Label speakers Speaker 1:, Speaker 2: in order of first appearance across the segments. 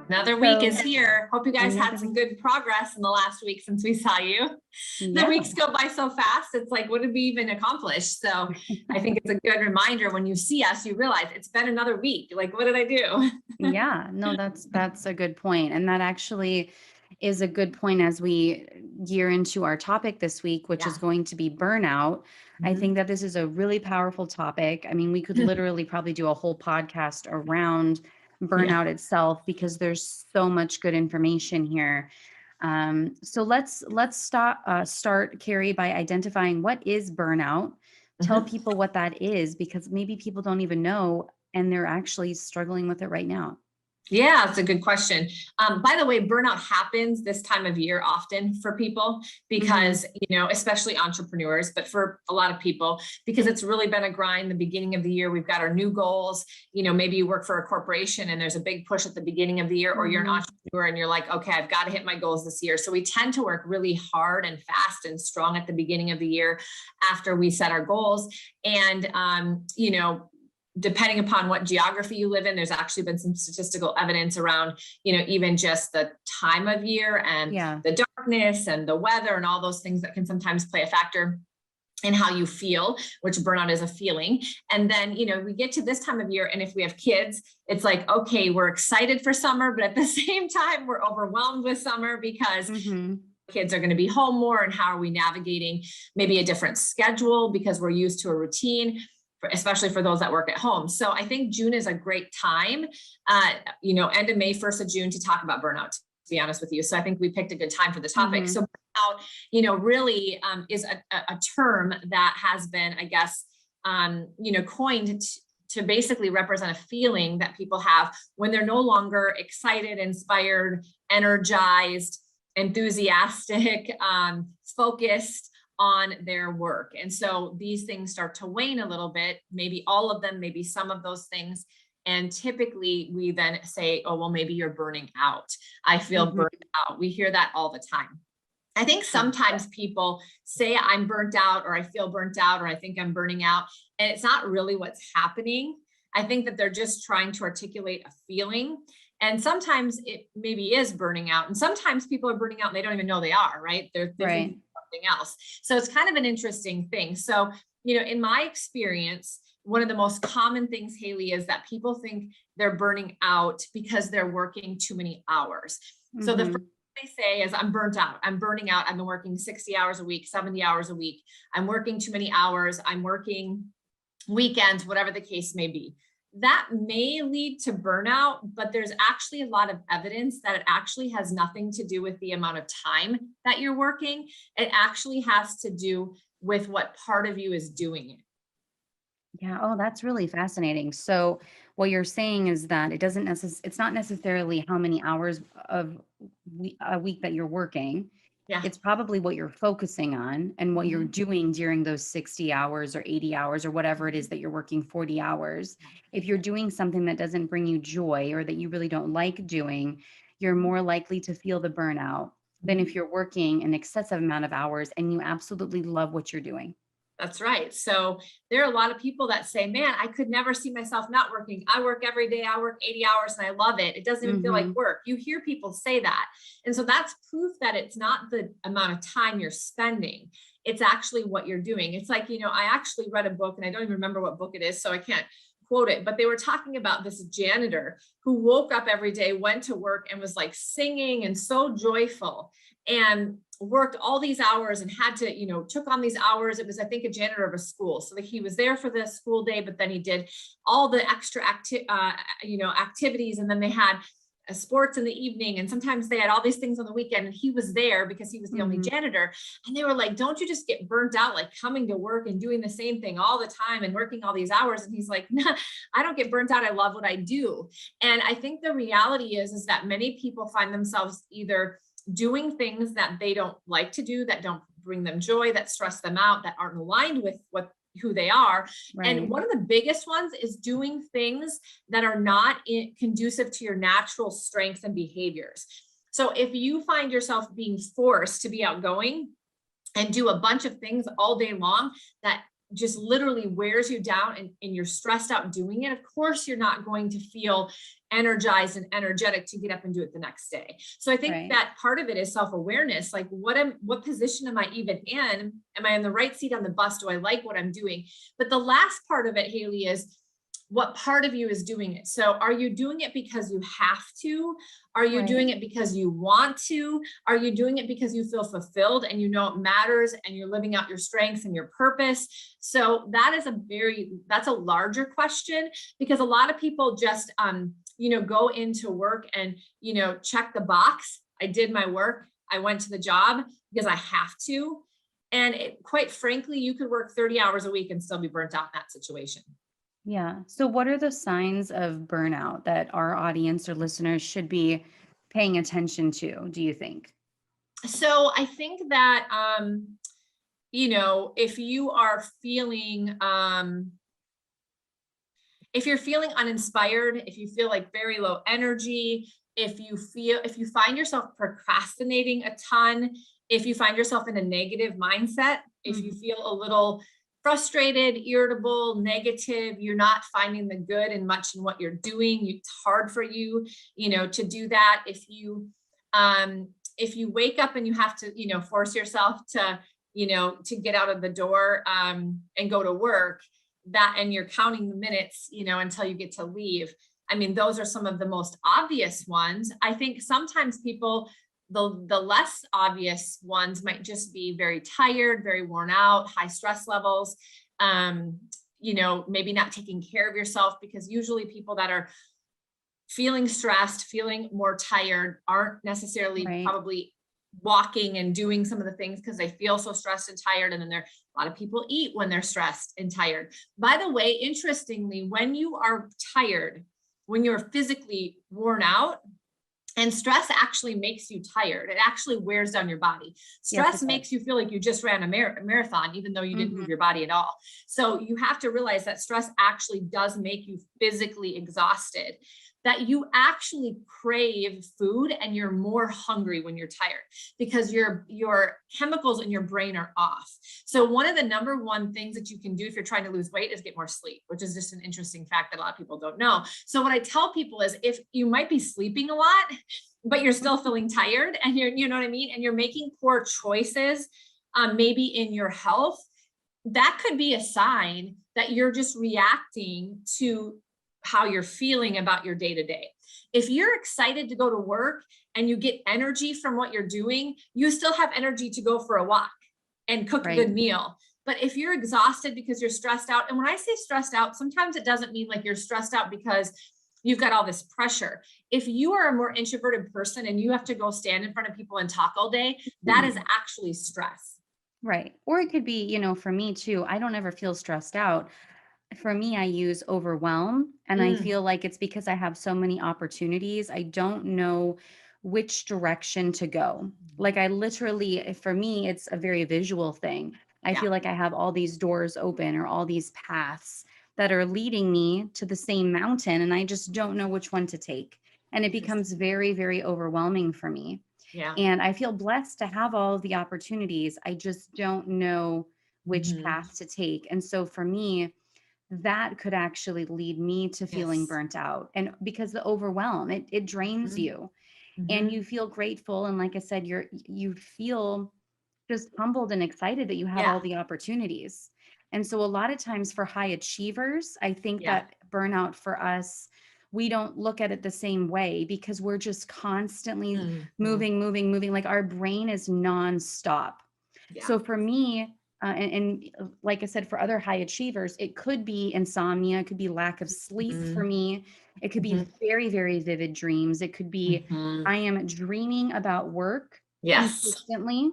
Speaker 1: Another week is
Speaker 2: So
Speaker 1: here. Hope you guys had
Speaker 2: another
Speaker 1: some
Speaker 2: week.
Speaker 1: good progress in the last week since we saw you. The
Speaker 2: Yeah.
Speaker 1: weeks go by so fast. It's like, what did we even accomplish? So I think it's a good reminder when you see us, you realize it's been another week. Like, what did I do?
Speaker 2: Yeah, no, that's a good point. And that actually is a good point as we gear into our topic this week, which is
Speaker 1: Yeah.
Speaker 2: going to be burnout. I
Speaker 1: Mhm.
Speaker 2: think that this is a really powerful topic. I mean, we could literally probably do a whole podcast around
Speaker 1: Yeah.
Speaker 2: burnout itself because there's so much good information here. So let's start, Carrie, by identifying what is burnout. Tell
Speaker 1: Mhm.
Speaker 2: people what that is because maybe people don't even know and they're actually struggling with it right now.
Speaker 1: Yeah, that's a good question. By the way, burnout happens this time of year often for people
Speaker 2: Mhm.
Speaker 1: because, especially entrepreneurs, but for a lot of people, because it's really been a grind the beginning of the year. We've got our new goals. Maybe you work for a corporation and there's a big push at the beginning of the year, or you're an
Speaker 2: Mhm.
Speaker 1: entrepreneur and you're like, okay, I've got to hit my goals this year. So we tend to work really hard and fast and strong at the beginning of the year after we set our goals. And, depending upon what geography you live in, there's actually been some statistical evidence around, even just the time of year and
Speaker 2: Yeah.
Speaker 1: the darkness and the weather and all those things that can sometimes play a factor in how you feel, which burnout is a feeling. And then, we get to this time of year, and if we have kids, it's like, okay, we're excited for summer, but at the same time, we're overwhelmed with summer because
Speaker 2: Mhm.
Speaker 1: kids are going to be home more, and how are we navigating maybe a different schedule because we're used to a routine, especially for those that work at home. So I think June is a great time, end of May, 1st of June, to talk about burnout, to be honest with you. So I think we picked a good time for the topic. So
Speaker 2: Mhm.
Speaker 1: burnout, really is a term that has been, I guess, coined to basically represent a feeling that people have when they're no longer excited, inspired, energized, enthusiastic, focused on their work. And so these things start to wane a little bit, maybe all of them, maybe some of those things. And typically we then say, oh, well, maybe you're burning out. I feel
Speaker 2: Mhm.
Speaker 1: burnt out. We hear that all the time. I think
Speaker 2: Yeah.
Speaker 1: sometimes people say I'm burnt out, or I feel burnt out, or I think I'm burning out, and it's not really what's happening. I think that they're just trying to articulate a feeling. And sometimes it maybe is burning out. And sometimes people are burning out and they don't even know they are, right? They're thinking
Speaker 2: Right.
Speaker 1: something else. So it's kind of an interesting thing. So, in my experience, one of the most common things, Haley, is that people think they're burning out because they're working too many hours. So the
Speaker 2: Mhm.
Speaker 1: they say is, I'm burnt out. I'm burning out. I've been working 60 hours a week, 70 hours a week. I'm working too many hours. I'm working weekends, whatever the case may be. That may lead to burnout, but there's actually a lot of evidence that it actually has nothing to do with the amount of time that you're working. It actually has to do with what part of you is doing it.
Speaker 2: Yeah. Oh, that's really fascinating. So what you're saying is that it's not necessarily how many hours of a week that you're working.
Speaker 1: Yeah.
Speaker 2: It's probably what you're focusing on and what you're
Speaker 1: Mhm.
Speaker 2: doing during those 60 hours or 80 hours or whatever it is that you're working 40 hours. If you're doing something that doesn't bring you joy or that you really don't like doing, you're more likely to feel the burnout than if
Speaker 1: Mhm.
Speaker 2: you're working an excessive amount of hours and you absolutely love what you're doing.
Speaker 1: That's right. So there are a lot of people that say, man, I could never see myself not working. I work every day. I work 80 hours and I love it. It doesn't even feel like
Speaker 2: Mhm.
Speaker 1: work. You hear people say that. And so that's proof that it's not the amount of time you're spending. It's actually what you're doing. It's like, I actually read a book, and I don't even remember what book it is, so I can't quote it, but they were talking about this janitor who woke up every day, went to work, and was like singing and so joyful, and worked all these hours and had to, took on these hours. It was, I think, a janitor of a school. So that he was there for the school day, but then he did all the extra activities. And then they had sports in the evening. And sometimes they had all these things on the weekend, and he was there because he was the only
Speaker 2: Mhm.
Speaker 1: janitor. And they were like, don't you just get burnt out, like coming to work and doing the same thing all the time and working all these hours? And he's like, nah, I don't get burnt out. I love what I do. And I think the reality is that many people find themselves either doing things that they don't like to do, that don't bring them joy, that stress them out, that aren't aligned with who they are. And
Speaker 2: Right.
Speaker 1: one of the biggest ones is doing things that are not conducive to your natural strengths and behaviors. So if you find yourself being forced to be outgoing and do a bunch of things all day long that just literally wears you down and you're stressed out doing it, of course, you're not going to feel energized and energetic to get up and do it the next day. So I think
Speaker 2: Right.
Speaker 1: that part of it is self-awareness. Like what position am I even in? Am I in the right seat on the bus? Do I like what I'm doing? But the last part of it, Haley, is what part of you is doing it. So are you doing it because you have to? Are you
Speaker 2: Right.
Speaker 1: doing it because you want to? Are you doing it because you feel fulfilled and you know it matters and you're living out your strengths and your purpose? So that is that's a larger question, because a lot of people just, go into work and, check the box. I did my work. I went to the job because I have to. And quite frankly, you could work 30 hours a week and still be burnt out in that situation.
Speaker 2: Yeah. So what are the signs of burnout that our audience or listeners should be paying attention to, do you think?
Speaker 1: So I think that, if you are feeling, if you're feeling uninspired, if you feel like very low energy, if you find yourself procrastinating a ton, if you find yourself in a negative mindset, if you feel a little frustrated, irritable, negative, you're not finding the good and much in what you're doing, it's hard for you, to do that. If you wake up and you have to, force yourself to, to get out of the door, and go to work, and you're counting the minutes, until you get to leave. I mean, those are some of the most obvious ones. I think sometimes people, the less obvious ones might just be very tired, very worn out, high stress levels, maybe not taking care of yourself, because usually people that are feeling stressed, feeling more tired, aren't necessarily
Speaker 2: Right.
Speaker 1: probably walking and doing some of the things because they feel so stressed and tired. And then a lot of people eat when they're stressed and tired. By the way, interestingly, when you are tired, when you're physically worn out, and stress actually makes you tired. It actually wears down your body.
Speaker 2: Yes,
Speaker 1: Stress
Speaker 2: it
Speaker 1: makes
Speaker 2: does.
Speaker 1: you feel like you just ran a marathon, even though you didn't move your body at all. So you have to realize that stress actually does make you physically exhausted, that you actually crave food and you're more hungry when you're tired because your chemicals in your brain are off. So one of the number one things that you can do if you're trying to lose weight is get more sleep, which is just an interesting fact that a lot of people don't know. So what I tell people is, if you might be sleeping a lot, but you're still feeling tired and you know what I mean? And you're making poor choices, maybe in your health, that could be a sign that you're just reacting to how you're feeling about your day to day. If you're excited to go to work and you get energy from what you're doing, you still have energy to go for a walk and cook a good meal. But if you're exhausted because you're stressed out, and when I say stressed out, sometimes it doesn't mean like you're stressed out because you've got all this pressure. If you are a more introverted person and you have to go stand in front of people and talk all day, that is actually stress.
Speaker 2: Right. Or it could be, for me too, I don't ever feel stressed out. For me, I use overwhelm, and I feel like it's because I have so many opportunities. I don't know which direction to go. Like I literally, for me, it's a very visual thing. I
Speaker 1: Yeah.
Speaker 2: feel like I have all these doors open or all these paths that are leading me to the same mountain, and I just don't know which one to take. And it becomes very, very overwhelming for me.
Speaker 1: Yeah.
Speaker 2: And I feel blessed to have all of the opportunities. I just don't know which
Speaker 1: Mhm.
Speaker 2: path to take. And so for me, that could actually lead me to feeling
Speaker 1: Yes.
Speaker 2: burnt out. And because the overwhelm, it drains
Speaker 1: Mhm.
Speaker 2: you and you
Speaker 1: Mhm.
Speaker 2: feel grateful. And like I said, you feel just humbled and excited that you have
Speaker 1: Yeah.
Speaker 2: all the opportunities. And so a lot of times for high achievers, I think
Speaker 1: Yeah.
Speaker 2: that burnout for us, we don't look at it the same way because we're just constantly
Speaker 1: Mhm.
Speaker 2: moving. Like our brain is nonstop.
Speaker 1: Yeah.
Speaker 2: So for me, like I said, for other high achievers, it could be insomnia, it could be lack of sleep for
Speaker 1: Mhm.
Speaker 2: me. It could be
Speaker 1: Mhm.
Speaker 2: very, very vivid dreams. It could be
Speaker 1: Mhm.
Speaker 2: I am dreaming about work
Speaker 1: Yes.
Speaker 2: consistently.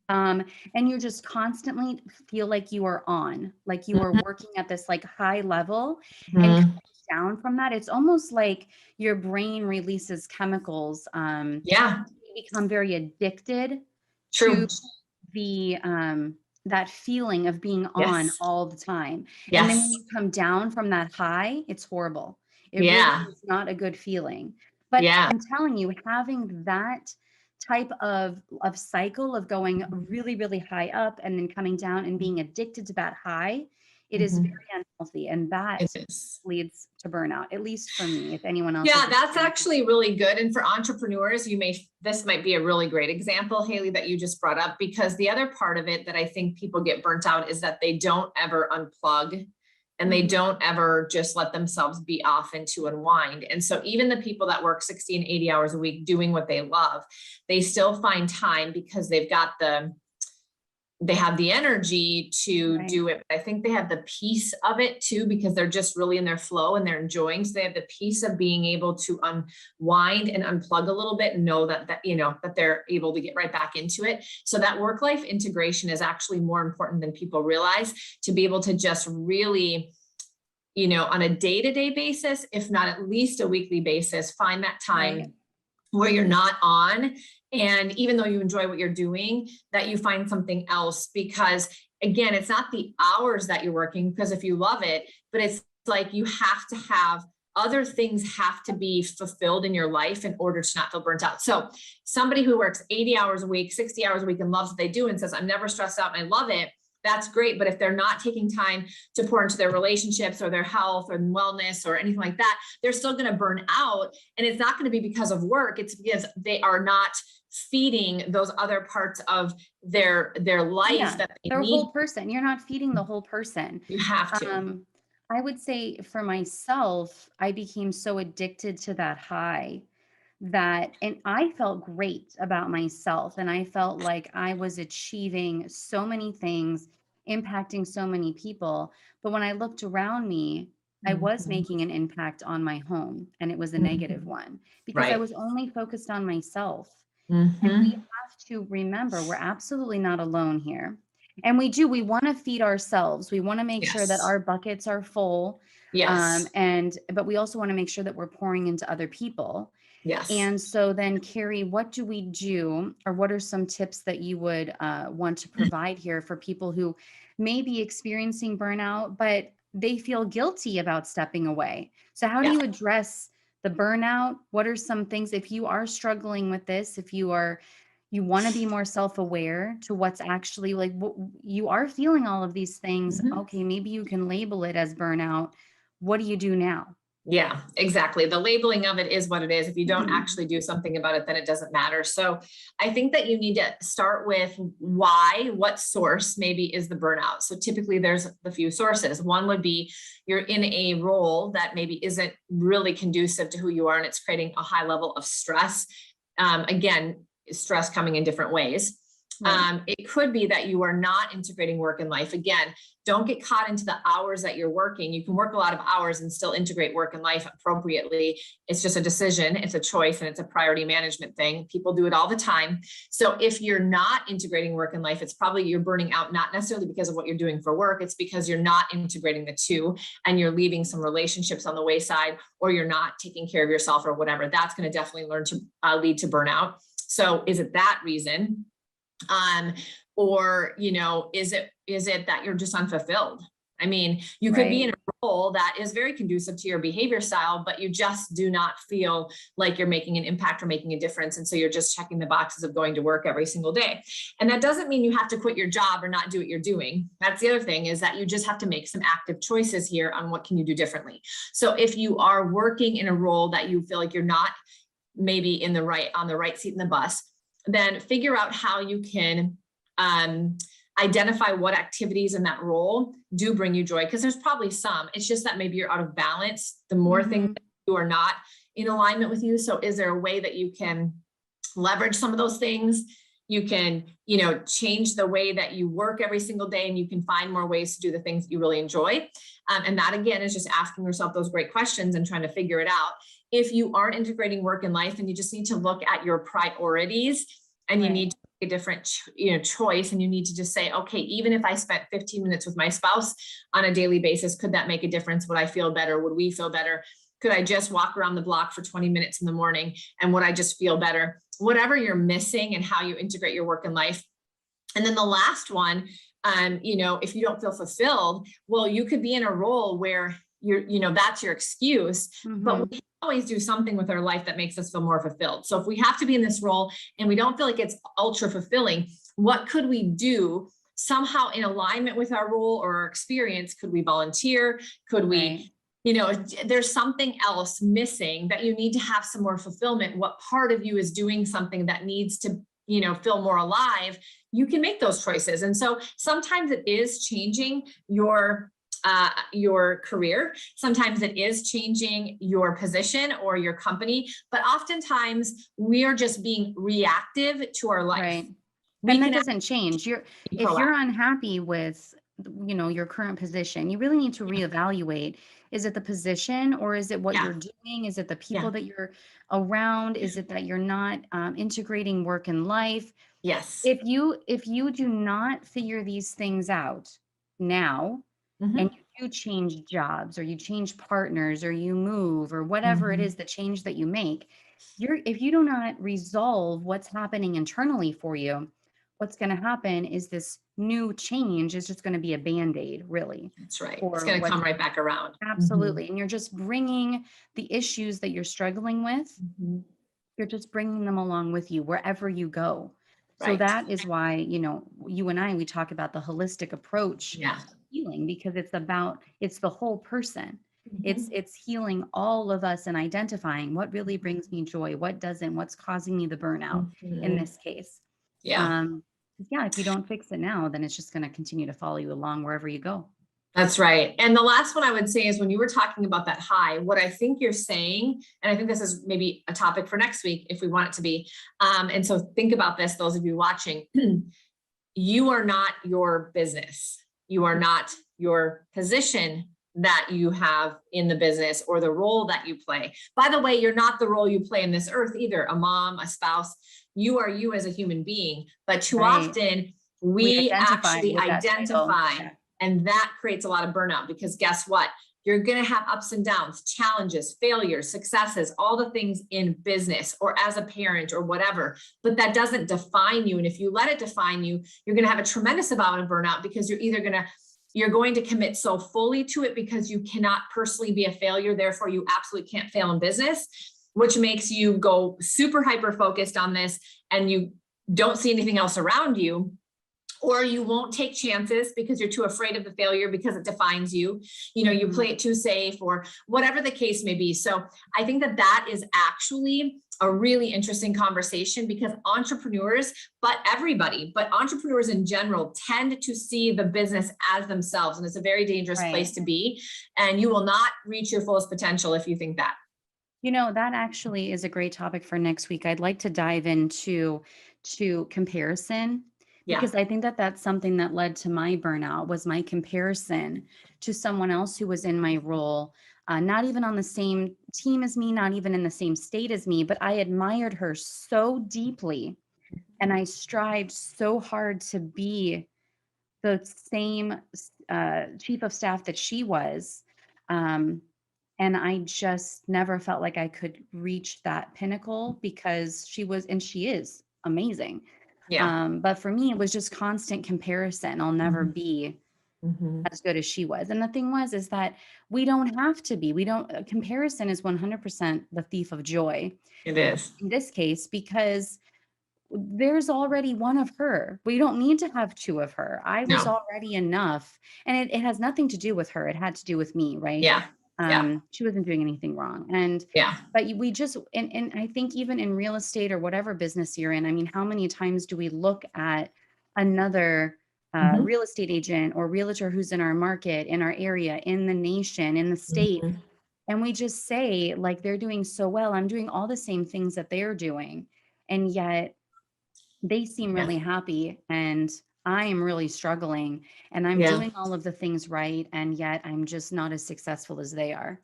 Speaker 2: Um, and you just constantly feel like you are on, like you are
Speaker 1: Mhm.
Speaker 2: working at this like high level and coming
Speaker 1: Mhm.
Speaker 2: down from that. It's almost like your brain releases chemicals.
Speaker 1: Yeah.
Speaker 2: You become very addicted to
Speaker 1: True.
Speaker 2: that feeling of being on
Speaker 1: Yes.
Speaker 2: all the time. And then when
Speaker 1: Yes.
Speaker 2: you come down from that high, it's horrible. It really
Speaker 1: Yeah.
Speaker 2: is not a good feeling. But
Speaker 1: Yeah.
Speaker 2: I'm telling you, having that type of cycle of going really, really high up and then coming down and being addicted to that high, it is
Speaker 1: Mhm.
Speaker 2: very unhealthy. And that
Speaker 1: It is.
Speaker 2: leads to burnout, at least for me. If anyone else
Speaker 1: Yeah,
Speaker 2: is
Speaker 1: that's
Speaker 2: experiencing.
Speaker 1: actually really good. And for entrepreneurs, this might be a really great example, Haley, that you just brought up, because the other part of it that I think people get burnt out is that they don't ever unplug and they
Speaker 2: Mhm.
Speaker 1: don't ever just let themselves be off and to unwind. And so even the people that work 60 and 80 hours a week doing what they love, they still find time because they have the energy to
Speaker 2: Right.
Speaker 1: do it. But I think they have the piece of it too, because they're just really in their flow and they're enjoying. So they have the piece of being able to unwind and unplug a little bit and know that they're able to get right back into it. So that work-life integration is actually more important than people realize, to be able to just really, on a day-to-day basis, if not at least a weekly basis, find that time
Speaker 2: Right.
Speaker 1: where you're not on. And even though you enjoy what you're doing, that you find something else, because again, it's not the hours that you're working, because if you love it, but it's like you have to have other things have to be fulfilled in your life in order to not feel burnt out. So somebody who works 80 hours a week, 60 hours a week and loves what they do and says, I'm never stressed out and I love it, that's great. But if they're not taking time to pour into their relationships or their health or wellness or anything like that, they're still going to burn out. And it's not going to be because of work. It's because they are not feeding those other parts of their life
Speaker 2: Yeah,
Speaker 1: that they
Speaker 2: their
Speaker 1: need.
Speaker 2: whole person. You're not feeding the whole person.
Speaker 1: You have to.
Speaker 2: Um, I would say for myself, I became so addicted to that high and I felt great about myself. And I felt like I was achieving so many things, impacting so many people. But when I looked around me, I was
Speaker 1: Mhm.
Speaker 2: making an impact on my home, and it was a negative
Speaker 1: Mhm.
Speaker 2: one because I
Speaker 1: Right.
Speaker 2: was only focused on myself. And we
Speaker 1: Hmm.
Speaker 2: have to remember we're absolutely not alone here. And we want to feed ourselves. We want to make sure that
Speaker 1: Yes.
Speaker 2: our buckets are full.
Speaker 1: Yes.
Speaker 2: But we also want to make sure that we're pouring into other people.
Speaker 1: Yes.
Speaker 2: And so then, Carrie, what do we do, or what are some tips that you would want to provide here for people who may be experiencing burnout, but they feel guilty about stepping away? So how do
Speaker 1: Yeah.
Speaker 2: you address the burnout? What are some things, if you are struggling with this, if you want to be more self-aware to what's actually like you are feeling all of these things,
Speaker 1: Mhm.
Speaker 2: okay, maybe you can label it as burnout. What do you do now?
Speaker 1: Yeah, exactly. The labeling of it is what it is. If you don't actually do something about it, then it doesn't matter. So I think that you need to start with what source maybe is the burnout. So typically there's the few sources. One would be you're in a role that maybe isn't really conducive to who you are, and it's creating a high level of stress. Again, stress coming in different ways.
Speaker 2: Right.
Speaker 1: It could be that you are not integrating work and life. Again, don't get caught into the hours that you're working. You can work a lot of hours and still integrate work and life appropriately. It's just a decision, it's a choice, and it's a priority management thing. People do it all the time. So if you're not integrating work and life, it's probably you're burning out, not necessarily because of what you're doing for work. It's because you're not integrating the two and you're leaving some relationships on the wayside, or you're not taking care of yourself or whatever. That's going to definitely lead to burnout. So is it that reason? um or is it that you're just unfulfilled? I mean, you could be in
Speaker 2: Right.
Speaker 1: a role that is very conducive to your behavior style, but you just do not feel like you're making an impact or making a difference, and so you're just checking the boxes of going to work every single day. And that doesn't mean you have to quit your job or not do what you're doing. That's the other thing, is that you just have to make some active choices here on what can you do differently. So if you are working in a role that you feel like you're not maybe on the right seat in the bus, then figure out how you can identify what activities in that role do bring you joy, because there's probably some. It's just that maybe you're out of balance. The more things
Speaker 2: Mm-hmm.
Speaker 1: that you are not in alignment with you. So is there a way that you can leverage some of those things? You can, change the way that you work every single day, and you can find more ways to do the things that you really enjoy. And that again is just asking yourself those great questions and trying to figure it out. If you aren't integrating work and life, then you just need to look at your priorities, and you
Speaker 2: Right.
Speaker 1: need to make a different choice. And you need to just say, okay, even if I spent 15 minutes with my spouse on a daily basis, could that make a difference? Would I feel better? Would we feel better? Could I just walk around the block for 20 minutes in the morning, and would I just feel better? Whatever you're missing and how you integrate your work and life. And then the last one, if you don't feel fulfilled, well, you could be in a role where that's your excuse, but we always do something with our life that makes us feel more fulfilled. So if we have to be in this role and we don't feel like it's ultra fulfilling, what could we do somehow in alignment with our role or our experience? Could we volunteer? Could we, there's something else missing that you need to have some more fulfillment. What part of you is doing something that needs to, feel more alive? You can make those choices. And so sometimes it is changing your career. Sometimes it is changing your position or your company, but oftentimes we are just being reactive to our life.
Speaker 2: Right. And that doesn't change. If you're unhappy with, your current position, you really need to reevaluate. Is it the position, or is it what you're doing? Is it the people that you're around? Is it that you're not integrating work and life?
Speaker 1: Yes.
Speaker 2: If you do not figure these things out now, and you change jobs, or you change partners, or you move, or whatever it is, the change that you make, if you do not resolve what's happening internally for you, what's going to happen is this new change is just going to be a Band-Aid, really.
Speaker 1: That's right. It's going to come right back around.
Speaker 2: Absolutely. And you're just bringing the issues that you're struggling with, you're just bringing them along with you wherever you go. So that is why, you and I, we talk about the holistic approach to healing, because it's the whole person. It's healing all of us and identifying what really brings me joy, what doesn't, what's causing me the burnout in this case. If you don't fix it now, then it's just going to continue to follow you along wherever you go.
Speaker 1: That's right. And the last one I would say is, when you were talking about that high, what I think you're saying, and I think this is maybe a topic for next week if we want it to be. And so think about this, those of you watching, you are not your business. You are not your position that you have in the business or the role that you play. By the way, you're not the role you play in this earth either. A mom, a spouse, you are you as a human being, but too often we actually identify, and that creates a lot of burnout, because guess what? You're going to have ups and downs, challenges, failures, successes, all the things in business or as a parent or whatever, but that doesn't define you. And if you let it define you, you're going to have a tremendous amount of burnout, because you're going to commit so fully to it because you cannot personally be a failure. Therefore, you absolutely can't fail in business, which makes you go super hyper focused on this, and you don't see anything else around you. Or you won't take chances because you're too afraid of the failure because it defines you. You play it too safe, or whatever the case may be. So I think that is actually a really interesting conversation, because entrepreneurs, but entrepreneurs in general tend to see the business as themselves. And it's a very dangerous place to be. And you will not reach your fullest potential if you think that.
Speaker 2: That actually is a great topic for next week. I'd like to dive into comparison. Because I think that that's something that led to my burnout, was my comparison to someone else who was in my role, not even on the same team as me, not even in the same state as me, but I admired her so deeply, and I strived so hard to be the same chief of staff that she was. And I just never felt like I could reach that pinnacle, because she is amazing. But for me, it was just constant comparison. I'll never be as good as she was. And the thing is that we don't have to be. Comparison is 100% the thief of joy.
Speaker 1: It is.
Speaker 2: In this case, because there's already one of her. We don't need to have two of her. I was already enough. And it has nothing to do with her. It had to do with me, right? She wasn't doing anything wrong. But we just, and I think even in real estate or whatever business you're in, I mean, how many times do we look at another real estate agent or realtor who's in our market, in our area, in the nation, in the state, and we just say, like, they're doing so well, I'm doing all the same things that they're doing, and yet they seem really happy, and I am really struggling, and I'm doing all of the things right, and yet I'm just not as successful as they are.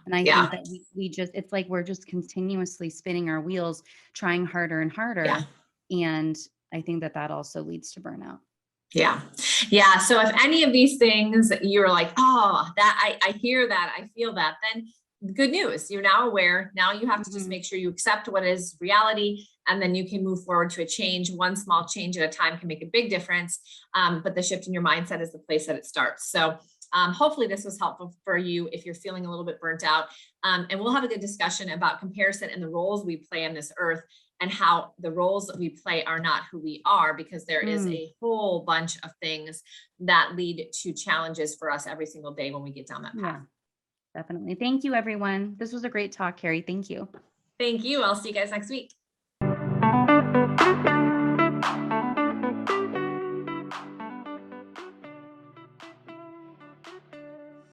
Speaker 2: And I think that we just, it's like we're just continuously spinning our wheels, trying harder and harder. And I think that also leads to burnout.
Speaker 1: Yeah. So if any of these things you're like, oh, that I hear that, I feel that, then good news. You're now aware. Now you have to just make sure you accept what is reality, and then you can move forward to a change. One small change at a time can make a big difference. But the shift in your mindset is the place that it starts. So Hopefully this was helpful for you if you're feeling a little bit burnt out. And we'll have a good discussion about comparison and the roles we play on this earth, and how the roles that we play are not who we are, because there is a whole bunch of things that lead to challenges for us every single day when we get down that path.
Speaker 2: Yeah, definitely. Thank you, everyone. This was a great talk, Cari. Thank you.
Speaker 1: Thank you. I'll see you guys next week.